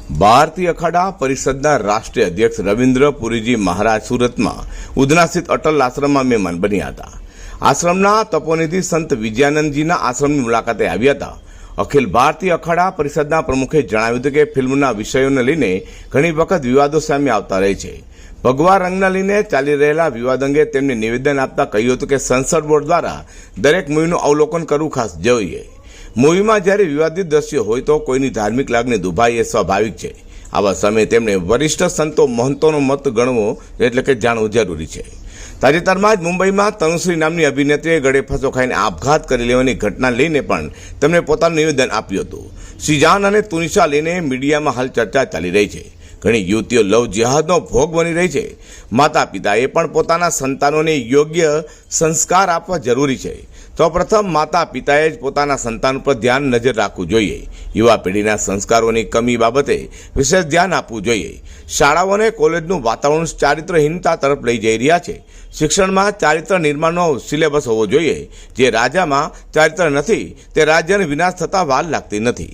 ભારતીય અખાડા પરિષદના રાષ્ટ્રીય અધ્યક્ષ રવિન્દ્ર પુરીજી મહારાજ સુરતમાં ઉધના સ્થિત અટલ આશ્રમમાં મહેમાન બન્યા હતા। આશ્રમના તપોનિધિ સંત વિજયાનંદજીના આશ્રમની મુલાકાતે આવ્યા હતા। અખિલ ભારતીય અખાડા પરિષદના પ્રમુખે જણાવ્યું હતું કે ફિલ્મના વિષયોને લઈને ઘણી વખત વિવાદો સામે આવતા રહે છે। ભગવા રંગને લઈને ચાલી રહેલા વિવાદ અંગે તેમને નિવેદન આપતા કહ્યું હતું કે સંસદ બોર્ડ દ્વારા દરેક મૂવીનું અવલોકન કરવું ખાસ જોઈએ। મૂવીમાં જ્યારે વિવાદિત દ્રશ્યો હોય તો કોઈની ધાર્મિક લાગણી દુભાય એ સ્વાભાવિક છે। આવા સમયે તેમણે વરિષ્ઠ સંતો મહંતોનો મત ગણવો એટલે કે જાણવું જરૂરી છે। તાજેતરમાં જ મુંબઈમાં તનુશ્રી નામની અભિનેત્રીએ ગળે ફાંસો ખાઈને આપઘાત કરી લેવાની ઘટના લઈને પણ તેમણે પોતાનું નિવેદન આપ્યું હતું। શ્રીજાન અને તુનિશા લઈને મીડિયામાં હાલ ચર્ચા ચાલી રહી છે। ઘણી યુવતીઓ લવ જેહાદનો ભોગ બની રહી છે। માતા પિતાએ પણ પોતાના સંતાનોને યોગ્ય સંસ્કાર આપવા જરૂરી છે। સૌપ્રથમ માતા પિતાએ જ પોતાના સંતાન પર ध्यान नजर રાખવું જોઈએ। યુવા પેઢીના સંસ્કારોની કમી બાબતે વિશેષ ધ્યાન આપવું જોઈએ। શાળાઓ અને કોલેજનું વાતાવરણ ચારિત્રહીનતા તરફ લઈ જઈ રહ્યા છે। શિક્ષણમાં ચારિત્ર નિર્માણનો સિલેબસ હોવો જોઈએ। જે રાજ્યમાં ચારિત્ર નથી તે રાજ્યને વિનાશ થતા વાર લાગતી નથી।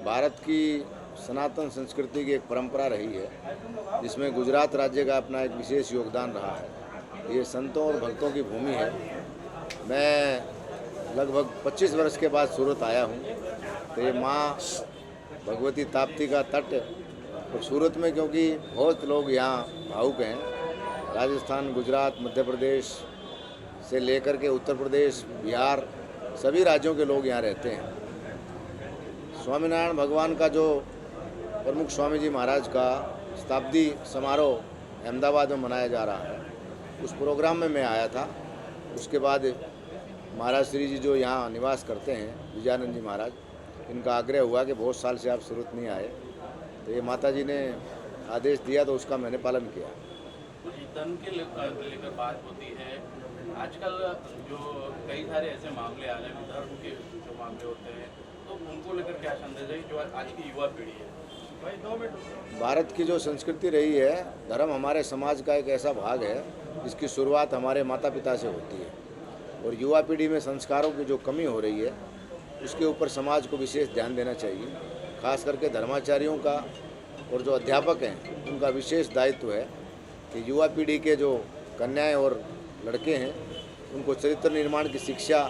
भारत की सनातन संस्कृति की एक परंपरा रही है जिसमें गुजरात राज्य का अपना एक विशेष योगदान रहा है। ये संतों और भक्तों की भूमि है। मैं लगभग 25 वर्ष के बाद सूरत आया हूँ। तो ये माँ भगवती ताप्ती का तट और सूरत में क्योंकि बहुत लोग यहाँ भावुक हैं, राजस्थान, गुजरात, मध्य प्रदेश से लेकर के उत्तर प्रदेश, बिहार, सभी राज्यों के लोग यहाँ रहते हैं। स्वामीनारायण भगवान का जो प्रमुख स्वामी जी महाराज का शताब्दी समारोह अहमदाबाद में मनाया जा रहा है, उस प्रोग्राम में मैं आया था। उसके बाद महाराज श्री जी जो यहाँ निवास करते हैं, विजयानंद जी महाराज, इनका आग्रह हुआ कि बहुत साल से आप सूरत नहीं आए, तो ये माता जी ने आदेश दिया तो उसका मैंने पालन किया। धन के लेकर बात होती है आजकल, जो कई सारे ऐसे मामले आ रहे हैं धर्म के जो मामले होते हैं, तो उनको लेकर क्या संदेश है जो आज की युवा पीढ़ी है? भारत की जो संस्कृति रही है, धर्म हमारे समाज का एक ऐसा भाग है जिसकी शुरुआत हमारे माता पिता से होती है और युवा पीढ़ी में संस्कारों की जो कमी हो रही है उसके ऊपर समाज को विशेष ध्यान देना चाहिए। खास करके धर्माचार्यों का और जो अध्यापक हैं उनका विशेष दायित्व है कि युवा पीढ़ी के जो कन्याएं और लड़के हैं उनको चरित्र निर्माण की शिक्षा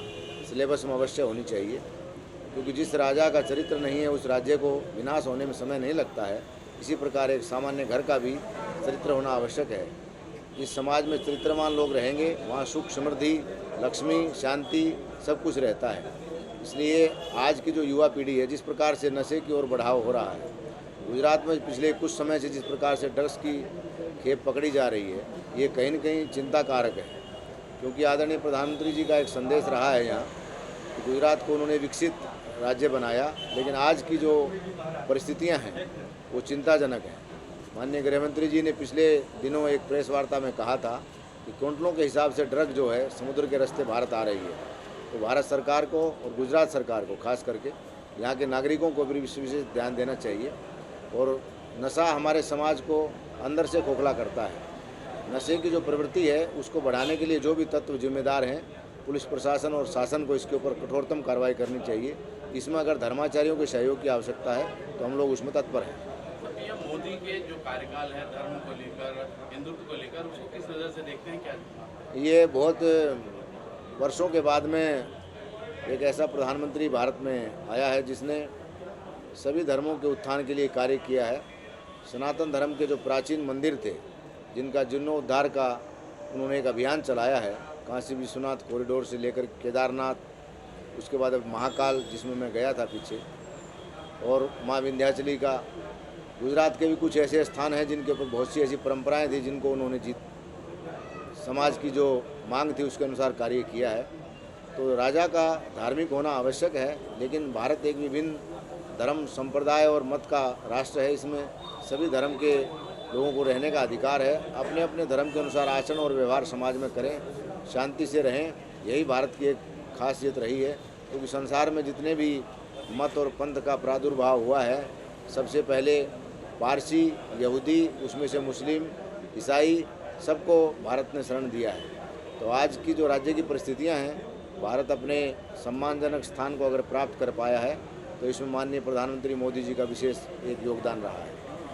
सिलेबस में अवश्य होनी चाहिए, क्योंकि जिस राजा का चरित्र नहीं है उस राज्य को विनाश होने में समय नहीं लगता है। इसी प्रकार एक सामान्य घर का भी चरित्र होना आवश्यक है। जिस समाज में चरित्रवान लोग रहेंगे वहाँ सुख, समृद्धि, लक्ष्मी, शांति सब कुछ रहता है। इसलिए आज की जो युवा पीढ़ी है जिस प्रकार से नशे की ओर बढ़ाव हो रहा है, गुजरात में पिछले कुछ समय से जिस प्रकार से ड्रग्स की खेप पकड़ी जा रही है, ये कहीं न कहीं चिंता कारक है। क्योंकि आदरणीय प्रधानमंत्री जी का एक संदेश रहा है यहाँ कि गुजरात को उन्होंने विकसित राज्य बनाया, लेकिन आज की जो परिस्थितियाँ हैं वो चिंताजनक हैं। माननीय गृहमंत्री जी ने पिछले दिनों एक प्रेस वार्ता में कहा था कि क्विंटलों के हिसाब से ड्रग जो है समुद्र के रास्ते भारत आ रही है। तो भारत सरकार को और गुजरात सरकार को खास करके यहाँ के नागरिकों को भी विशेष ध्यान देना चाहिए। और नशा हमारे समाज को अंदर से खोखला करता है। नशे की जो प्रवृत्ति है उसको बढ़ाने के लिए जो भी तत्व जिम्मेदार हैं, पुलिस प्रशासन और शासन को इसके ऊपर कठोरतम कार्रवाई करनी चाहिए। इसमें अगर धर्माचार्यों के सहयोग की आवश्यकता है तो हम लोग उसमें तत्पर हैं। मोदी के जो कार्यकाल है धर्म को लेकर, हिंदुत्व को लेकर, उसको किस नज़र से देखते हैं? क्या ये बहुत वर्षों के बाद में एक ऐसा प्रधानमंत्री भारत में आया है जिसने सभी धर्मों के उत्थान के लिए कार्य किया है। सनातन धर्म के जो प्राचीन मंदिर थे जिनका जीर्णोद्धार का उन्होंने एक अभियान चलाया है, काशी विश्वनाथ कॉरिडोर से लेकर केदारनाथ, उसके बाद अब महाकाल जिसमें मैं गया था पीछे, और माँ विंध्याचली का। गुजरात के भी कुछ ऐसे स्थान हैं जिनके ऊपर बहुत सी ऐसी परंपराएं थी जिनको उन्होंने समाज की जो मांग थी उसके अनुसार कार्य किया है। तो राजा का धार्मिक होना आवश्यक है, लेकिन भारत एक विभिन्न धर्म, संप्रदाय और मत का राष्ट्र है। इसमें सभी धर्म के लोगों को रहने का अधिकार है। अपने अपने धर्म के अनुसार आचरण और व्यवहार समाज में करें, शांति से रहें, यही भारत की एक खासियत रही है। क्योंकि संसार में जितने भी मत और पंथ का प्रादुर्भाव हुआ है, सबसे पहले पारसी, यहूदी, उसमें से मुस्लिम, ईसाई, सबको भारत ने शरण दिया है। तो आज की जो राज्य की परिस्थितियां हैं, भारत अपने सम्मानजनक स्थान को अगर प्राप्त कर पाया है तो इसमें माननीय प्रधानमंत्री मोदी जी का विशेष एक योगदान रहा है।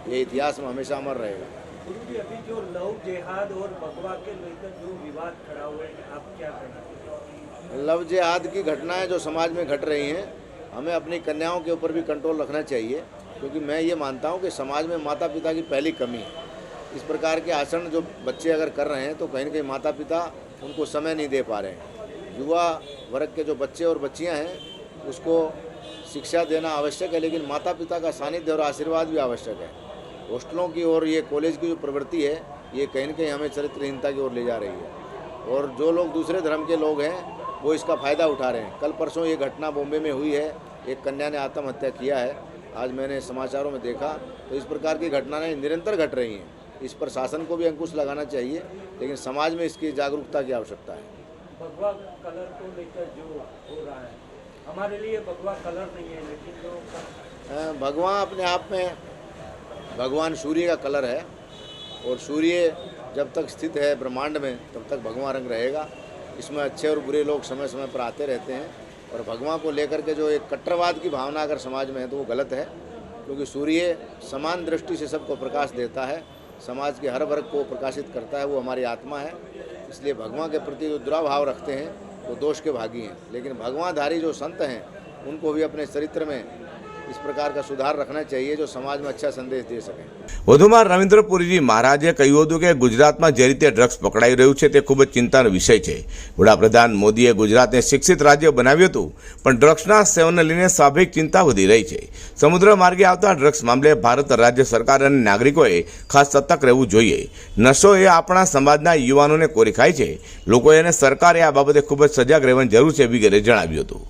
ये इतिहास में हमेशा अमर रहेगा। गुरुजी, अभी जो लव जिहाद और भगवा के लेकर जो विवाद खड़ा हुआ है, आप क्या कहना चाहते हैं? लव जिहाद की घटनाएं जो समाज में घट रही हैं, हमें अपनी कन्याओं के ऊपर भी कंट्रोल रखना चाहिए, क्योंकि मैं ये मानता हूँ कि समाज में माता पिता की पहली कमी है। इस प्रकार के आचरण जो बच्चे अगर कर रहे हैं तो कहीं न कहीं माता पिता उनको समय नहीं दे पा रहे हैं। युवा वर्ग के जो बच्चे और बच्चियाँ हैं उसको शिक्षा देना आवश्यक है, लेकिन माता पिता का सानिध्य और आशीर्वाद भी आवश्यक है। हॉस्टलों की और ये कॉलेज की जो प्रवृत्ति है, ये कहीं न कहीं हमें चरित्रहीनता की ओर ले जा रही है, और जो लोग दूसरे धर्म के लोग हैं वो इसका फ़ायदा उठा रहे हैं। कल परसों ये घटना बॉम्बे में हुई है, एक कन्या ने आत्महत्या किया है, आज मैंने समाचारों में देखा। तो इस प्रकार की घटनाएं निरंतर घट रही हैं। इस पर शासन को भी अंकुश लगाना चाहिए, लेकिन समाज में इसकी जागरूकता की आवश्यकता है। भगवा कलर को लेकर जो हो रहा है, हमारे लिए भगवा कलर नहीं है, लेकिन जो भगवान अपने आप में भगवान सूर्य का कलर है, और सूर्य जब तक स्थित है ब्रह्मांड में तब तक भगवा रंग रहेगा। इसमें अच्छे और बुरे लोग समय समय पर आते रहते हैं, और भगवान को लेकर के जो एक कट्टरवाद की भावना अगर समाज में है तो वो गलत है, क्योंकि सूर्य समान दृष्टि से सबको प्रकाश देता है, समाज के हर वर्ग को प्रकाशित करता है, वो हमारी आत्मा है। इसलिए भगवान के प्रति जो दुराभाव रखते हैं वो दोष के भागी हैं, लेकिन भगवानधारी जो संत हैं उनको भी अपने चरित्र में इस प्रकार का सुधार रखना चाहिए जो समाज में अच्छा संदेश दे सके। વધુમાં રવિન્દ્રપુરીજી મહારાજે કહ્યું હતું કે ગુજરાતમાં જે રીતે ડ્રગ્સ પકડાઈ રહ્યું છે તે ખૂબ જ ચિંતાનો વિષય છે। વડાપ્રધાન મોદીએ ગુજરાતને શિક્ષિત રાજ્ય બનાવ્યું હતું, પણ ડ્રગ્સના સેવનને લઈને સ્વાભાવિક ચિંતા વધી રહી છે। સમુદ્ર માર્ગે આવતા ડ્રગ્સ મામલે ભારત રાજ્ય સરકાર અને નાગરિકોએ ખાસ સતર્ક રહેવું જોઈએ। નશો એ આપણા સમાજના યુવાનોને કોરી ખાય છે, લોકોએ અને સરકારે આ બાબતે ખૂબ જ સજાગ રહેવાની જરૂર છે વગેરે જણાવ્યું હતું।